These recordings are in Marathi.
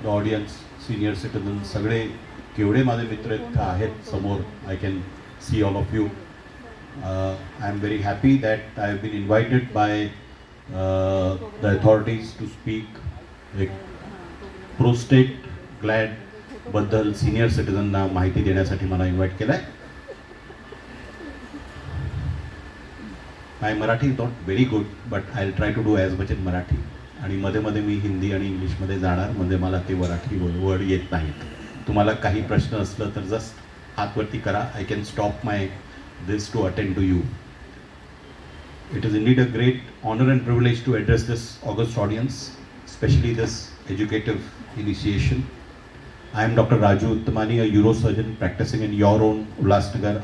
द ऑडियन्स, सिनियर सिटीजन, सगळे केवढे माझे मित्र आहेत समोर. I can see all of you. I am very happy that I have been invited by the authorities to speak. एक प्रोस्टेट ग्लॅड बद्दल सिनियर सिटीजनना माहिती देण्यासाठी मला इन्व्हाइट केलं आहे. My Marathi is not very good, but I will try to do as much in Marathi. आणि मध्ये मध्ये मी हिंदी आणि इंग्लिशमध्ये जाणार, म्हणजे मला ते मराठी वर्ड येत नाहीत. तुम्हाला काही प्रश्न असलं तर जस्ट हातवरती करा. I can stop my this to attend to you. It is indeed a great honor and privilege to address this august audience, especially this educative initiation. I am Dr. Raju Uttamani, a neurosurgeon practicing in your own Ulhasnagar,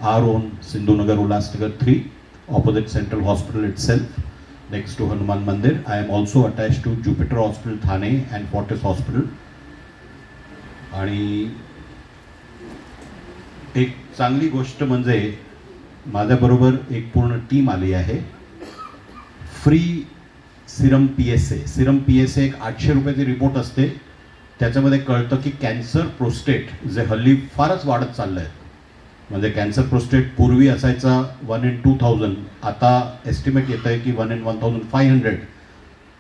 our own Sindhunagar Ulhasnagar 3, opposite Central Hospital itself, next to Hanuman Mandir. I am also attached to Jupiter Hospital Thane and Fortis Hospital. आणि एक चांगली गोष्ट म्हणजे माझ्याबरोबर एक पूर्ण टीम आली आहे. Free Serum PSA. Serum PSA एक 800 रुपयाची रिपोर्ट असते. त्याच्यामध्ये कळतं की कॅन्सर प्रोस्टेट जे हल्ली फारच वाढत चाललं आहे. म्हणजे कॅन्सर प्रोस्टेट पूर्वी असायचा 1 in 2000, आता एस्टिमेट येतं आहे की 1 in 1500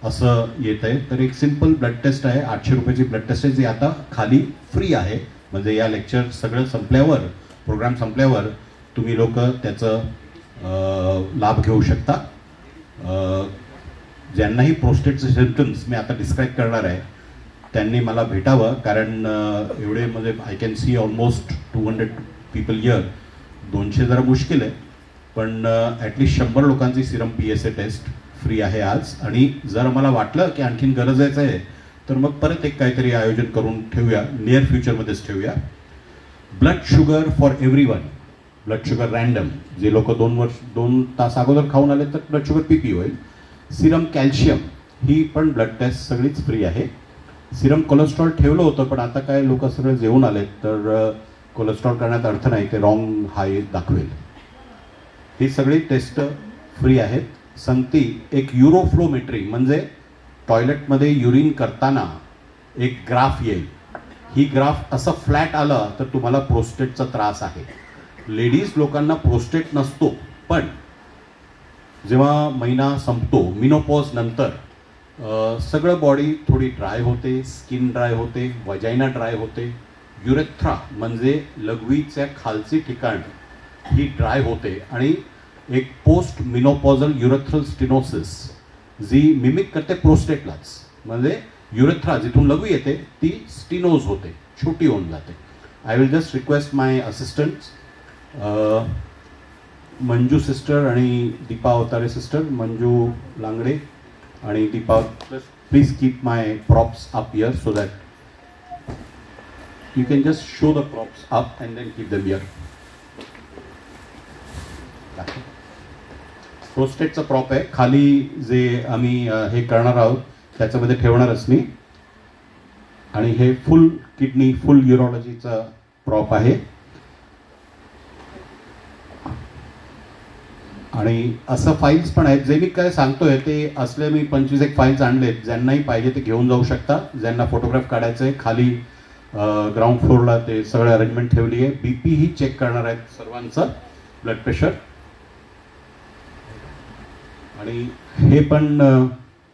असं येतं आहे. तर एक सिम्पल ब्लड टेस्ट आहे, 800 रुपयाची ब्लड टेस्ट आहे, जी आता खाली फ्री आहे. म्हणजे या लेक्चर सगळं संपल्यावर, प्रोग्राम संपल्यावर तुम्ही लोक त्याचं लाभ घेऊ शकता. ज्यांनाही प्रोस्टेटचे सिम्पटम्स मी आता डिस्क्राईब करणार आहे त्यांनी मला भेटावं, कारण एवढे म्हणजे I can C almost 200 people year. 200 जरा मुश्किल आहे, पण ॲटलिस्ट 100 लोकांची सिरम PSA टेस्ट फ्री आहे आज. आणि जर मला वाटलं की आणखीन गरजेचं आहे तर मग परत एक काहीतरी आयोजन करून ठेवूया, नियर फ्युचरमध्येच ठेवूया. Blood sugar for everyone. Blood sugar random. जे लोक 2 तास अगोदर खाऊन आले तर ब्लड शुगर PP होईल. सिरम कॅल्शियम ही पण ब्लड टेस्ट सगळीच फ्री आहे. सिरम कोलेस्ट्रॉल ठेवलं होतं, पण आता काय लोक सगळे जेवून आले तर कोलेस्ट्रॉल करण्यात अर्थ नाही, ते रॉंग हाय दाखवेल. ही सगळी टेस्ट फ्री आहेत. सांगती एक युरोफ्लोमेट्री, म्हणजे टॉयलेटमध्ये युरिन करताना एक ग्राफ येईल. ही ग्राफ असं फ्लॅट आलं तर तुम्हाला प्रोस्टेटचा त्रास आहे. लेडीज लोकांना प्रोस्टेट नसतो, पण जेव्हा महिना संपतो, मिनोपॉज नंतर सगळं बॉडी थोडी ड्राय होते, स्किन ड्राय होते, वजायना ड्राय होते. युरेथ्रा म्हणजे लघवीच्या खालची ठिकाण ही ड्राय होते. आणि एक पोस्ट मिनोपॉझल युरेथ्रल स्टिनोसिस जी मिमिक करते प्रोस्टेटलाच. म्हणजे युरेथ्रा जिथून लघवी येते ती स्टिनोज होते, छोटी होऊन जाते. I will just request my assistants Manju sister आणि दीपा अवतारे सिस्टर, मंजू लांगडे आणि Deepa, please keep my props up here so that you can just show the props up and then keep them here. प्रोस्टेटचा प्रॉप आहे खाली, जे आम्ही हे करणार आहोत त्याच्यामध्ये ठेवणारच मी. आणि हे फुल किडनी, फुल युरोलॉजीचा प्रॉप आहे. आणि असं फाईल्स पण आहेत. जे मी काय सांगतोय ते असले मी 25 फाईल्स आणलेत. ज्यांनाही पाहिजे ते घेऊन जाऊ शकता. ज्यांना फोटोग्राफ काढायचं आहे, खाली ग्राउंड फ्लोअरला ते सगळं अरेंजमेंट ठेवली आहे. BP ही चेक करणार आहेत सर्वांचं, ब्लड प्रेशर. आणि हे पण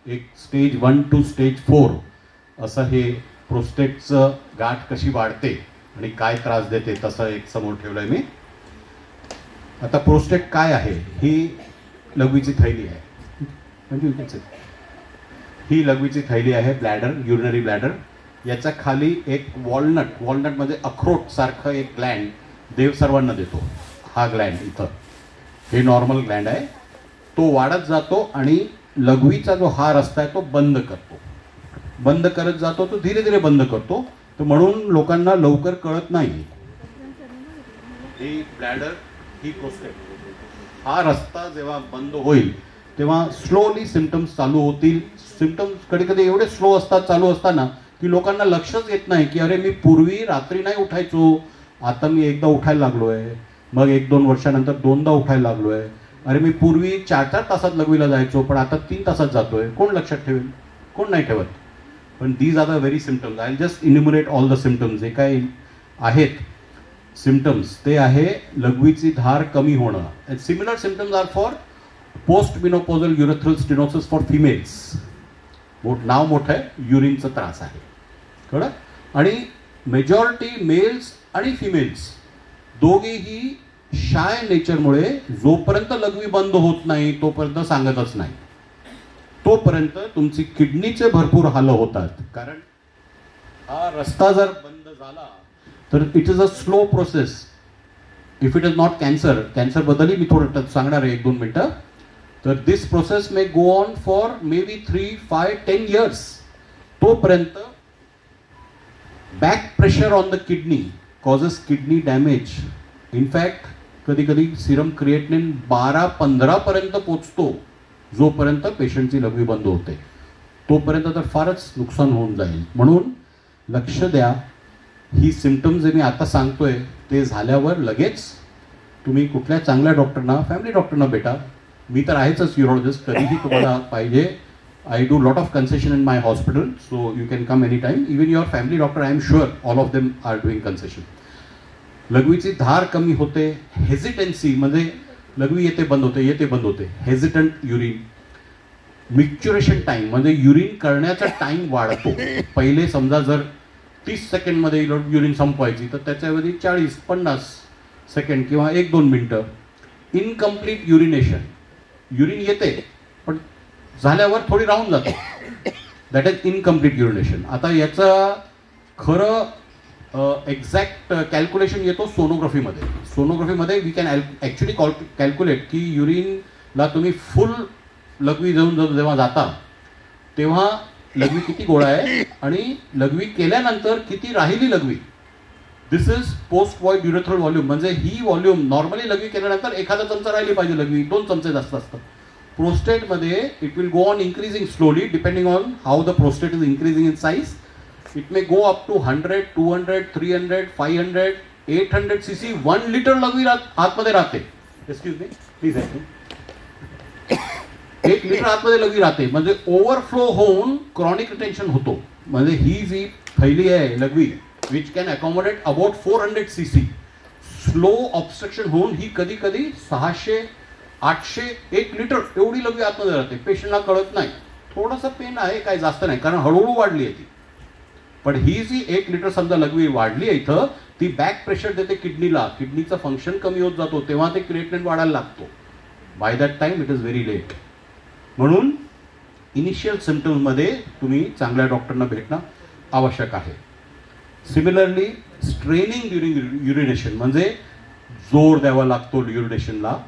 एक स्टेज 1 to स्टेज 4 असं हे प्रोस्टेटचं गाठ कशी वाढते आणि काय त्रास देते तसं एक समोर ठेवलं आहे मी. आता प्रोस्टेट काय आहे? ही लघवीची थैली आहे. म्हणजे ही लघवीची थैली आहे, ब्लॅडर, युरिनरी ब्लॅडर. याच्या खाली एक वॉलनट म्हणजे अक्रोट सारखं एक ग्लँड देव सर्वांना देतो. हा ग्लँड इथं, हे नॉर्मल ग्लँड आहे. तो वाढत जातो आणि लघवीचा जो हा रस्ता आहे तो बंद करतो. बंद करत जातो, तो धीरे धीरे बंद करतो. तर म्हणून लोकांना लवकर कळत नाही. ही ब्लॅडर, ही प्रोस्टेट, हा रस्ता जेव्हा बंद होईल तेव्हा स्लोली सिम्पटम्स चालू होतील. सिम्पटम्स कधी कधी एवढे स्लो असतात चालू असताना की लोकांना लक्षच येत नाही की अरे मी पूर्वी रात्री नाही उठायचो, आता मी एकदा उठायला लागलोय. मग 1-2 वर्षानंतर 2दा उठायला लागलोय. अरे मी पूर्वी 4-4 तासात लघवीला जायचो, पण आता 3 तासात जातोय. कोण लक्षात ठेवेल? कोण नाही ठेवत. पण these are the very symptoms. I just enumerate all the symptoms. जे काय आहेत सिम्पटम्स ते आहे लघवीची धार कमी होणं. And similar symptoms are for post menopausal urethral stenosis for females. नाव मोठं आहे, युरिनचा त्रास आहे, कळलं. आणि मेजॉरिटी मेल्स आणि फिमेल्स दोघेही शाय नेचरमुळे जोपर्यंत लघवी बंद होत नाही तोपर्यंत सांगतच नाही, तोपर्यंत तुमची किडनीचे भरपूर हाल होतात. कारण हा रस्ता जर बंद झाला तर it is a slow process. If it is not cancer, कॅन्सरबद्दलही मी थोडं सांगणार आहे 1-2 मिनटं. तर this process may go on for maybe 3, 5, 10 years. तोपर्यंत back pressure on the kidney causes kidney damage. In fact कधी कधी सिरम क्रिएटिनिन 12-15 पर्यंत पोचतो. जोपर्यंत पेशंटची लघवी बंद होते तोपर्यंत तर फारच नुकसान होऊन जाईल. म्हणून लक्ष द्या, ही सिम्पटम्स जे मी आता सांगतोय ते झाल्यावर लगेच तुम्ही कुठल्या चांगल्या डॉक्टरना, फॅमिली डॉक्टरना भेटा. मी तर आहेच यूरोलॉजिस्ट, कधीही तुम्हाला पाहिजे. I do lot of concession in my hospital, so you can come anytime. Even your family doctor, I am sure all of them are doing concession. लघवीची धार कमी होते. हेजिटन्सी म्हणजे लघवी येते बंद होते, येते बंद होते. Hesitant urine. मिक्च्युरेशन टाइम म्हणजे युरिन करण्याचा टाइम वाढतो. पहिले समजा जर 30 सेकंडमध्ये युरिन संपवायची तर त्याच्याऐवजी 40-50 सेकंड किंवा 1-2 मिनटं. इनकम्प्लीट युरिनेशन. युरिन येते पण झाल्यावर थोडी राहून जाते, दॅट इज इनकम्प्लीट युरिनेशन. आता याचं खरं एक्झॅक्ट कॅल्क्युलेशन येतो सोनोग्राफीमध्ये. सोनोग्राफीमध्ये वी कॅन ॲक्च्युली कॅल्क्युलेट की युरिनला तुम्ही फुल लघवी जाऊन जेव्हा जाता तेव्हा लघवी किती गोळा आहे आणि लघवी केल्यानंतर किती राहिली लघवी. This is post void urethral volume. म्हणजे ही व्हॉल्यूम नॉर्मली लघवी केल्यानंतर एखादा चमचा राहिली पाहिजे लघवी, 2 चमचे जास्त असतात. प्रोस्टेटमध्ये it will go on increasing slowly depending on how the prostate is increasing in size. It may go up to 100, 200, 300, 500, 800 cc. 1 litre लघवी आतमध्ये राहते. Excuse me please. 1 लिटर आतमध्ये लघवी राहते म्हणजे ओव्हरफ्लो होऊन क्रॉनिक रिटेन्शन होतो. म्हणजे ही जी थैली आहे लघवी which can accommodate about 400 cc. Slow obstruction होऊन ही कधी कधी 600, 800, 1 लिटर एवढी लघवी आतमध्ये राहते. पेशंटला कळत नाही. थोडंसं पेन आहे, काय जास्त नाही, कारण हळूहळू वाढली आहे ती. पण ही जी 1 लिटर समजा लघवी वाढली आहे इथं, ती बॅक प्रेशर देते किडनीला. किडनीचं फंक्शन कमी होत जातो तेव्हा ते क्रिएटिनिन वाढायला लागतो. By that time it is very late. म्हणून इनिशियल सिम्पटम्समध्ये तुम्ही चांगल्या डॉक्टरना भेटणं आवश्यक आहे. सिमिलरली स्ट्रेनिंग ड्युरिंग युरिनेशन म्हणजे जोर द्यावा लागतो युरिनेशनला.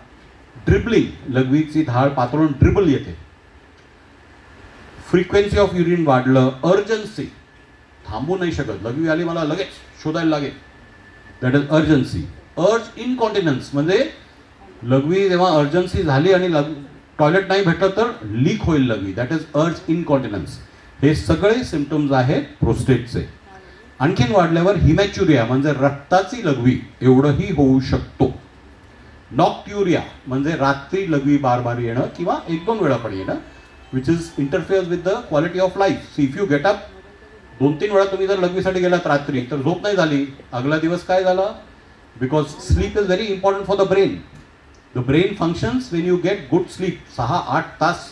ड्रिबलिंग, लघवीची धार पातळून ड्रिबल येते. फ्रिक्वेन्सी ऑफ युरिन वाढलं. अर्जन्सी, थांबू नाही शकत, लघवी आली मला लगेच शोधायला लागेल, दॅट इज अर्जन्सी. अर्ज इनकॉन्टिनन्स म्हणजे लघवी जेव्हा अर्जन्सी झाली आणि टॉयलेट नाही भेटलं तर लीक होईल लघवी, दॅट इज अर्ज इनकॉन्टिनन्स. हे सगळे सिम्पटम्स आहेत प्रोस्टेटचे. आणखीन वाढल्यावर हिमॅच्युरिया म्हणजे रक्ताची लघवी एवढंही होऊ शकतो. नॉक्ट्युरिया म्हणजे रात्री लघवी बार येणं किंवा 1-2 वेळा पण येणं, which is interferes with the quality of life. See if you get up 2-3 वेळा तुम्ही जर लघवीसाठी गेलात रात्री तर झोप नाही झाली, अगला दिवस काय झाला? Because sleep is very important for the brain. The brain functions when you get good sleep. 6-8 तास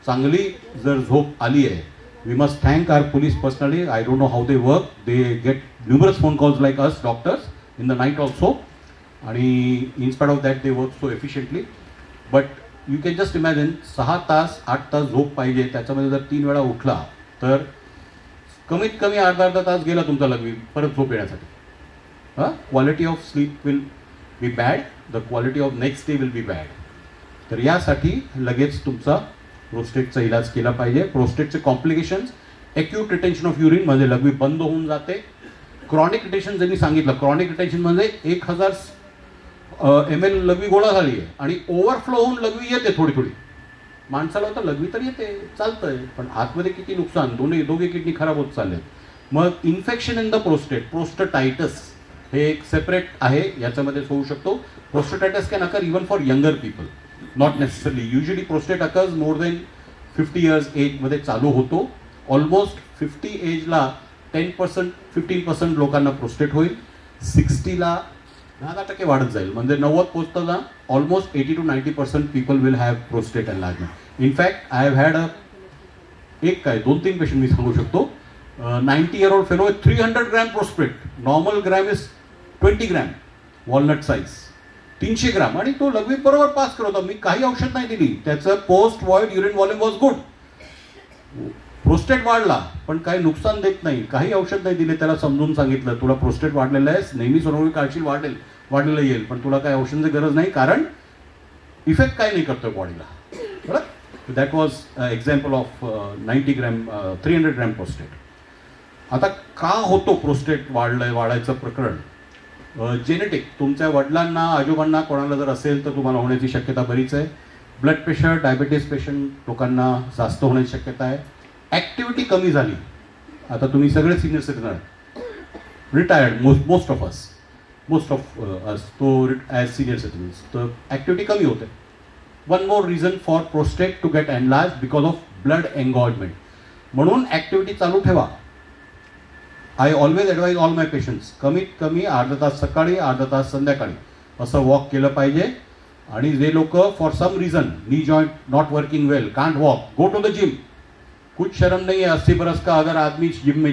चांगली जर झोप आली आहे. We must thank our police personally. I don't know how they work. They get numerous phone calls like us doctors in the night also. आणि in spite of that they work so efficiently. But you can just imagine 6 तास 8 तास झोप पाहिजे, त्याच्यामध्ये जर 3 वेळा उठला तर कमीत कमी अर्धा तास गेला तुमचा लघवी परत झोप येण्यासाठी. Quality of sleep will be bad. The quality of next day will be bad. तर यासाठी लगेच तुमचा प्रोस्टेटचा इलाज केला पाहिजे. प्रोस्टेटचे complications, acute retention of urine म्हणजे लघवी बंद होऊन जाते. क्रॉनिक रिटेन्शन जे मी सांगितलं, क्रॉनिक रिटेन्शन म्हणजे 1000 ml लघवी गोळा झाली आहे आणि ओव्हरफ्लो होऊन लघवी येते थोडी थोडी. माणसाला तर लघवी तर येते, चालतंय, पण आतमध्ये किती नुकसान, दोघे किडनी खराब होत चालले. मग infection in the prostate, prostatitis हे एक सेपरेट आहे, याच्यामध्ये होऊ शकतो. Prostatitis can occur even for younger people, not necessarily. Usually prostate occurs more than 50 years एजमध्ये चालू होतो ऑलमोस्ट 50 एजला 10% 15% लोकांना प्रोस्टेट होईल, 60ला 10% वाढत जाईल, म्हणजे 90 पोहोचताना almost 80 to 90% people will have prostate enlargement. In fact I have had एक काय 2-3 पेशंट मी सांगू शकतो. 90-year-old fellow 300 gram prostate, normal gram is 20 gram walnut size, 300 gram, आणि तो लघवी बरोबर पास करत होता. मी काही औषध नाही दिली, त्याचं post void urine volume was good. Prostate वाढला पण काही नुकसान देत नाही, काही औषध नाही दिले, त्याला समजून सांगितलं तुला प्रोस्टेट वाढलेलं आहे, नेहमी सर्व काळजी वाढलेलं येईल, पण तुला काही औषधांची गरज नाही कारण इफेक्ट काय नाही करतोय बॉडीला. बरोबर, that was example of 90 gram 300 gram prostate. आता का होतो प्रोस्टेट वाढायचं प्रकरण? जेनेटिक, तुमच्या वडिलांना आजोबांना कोणाला जर असेल तर तुम्हाला होण्याची शक्यता बरीच आहे. ब्लड प्रेशर, डायबिटीज पेशंट लोकांना जास्त होण्याची शक्यता आहे. ॲक्टिव्हिटी कमी झाली, आता तुम्ही सगळे सिनियर सिटीजन आहेत, retired most of us too as senior citizens, तर ॲक्टिव्हिटी कमी होते. One more reason for prostate to get enlarge because of blood engorgement. म्हणून ॲक्टिव्हिटी चालू ठेवा. I always advise all my patients, कमीत कमी अर्धा तास सकाळी, अर्धा तास संध्याकाळी असं वॉक केलं पाहिजे. आणि जे लोक for some reason knee joint not working well, can't walk, go to the gym. कुछ शर्म नहीं है 80 बरस का अगर आदमी जिम में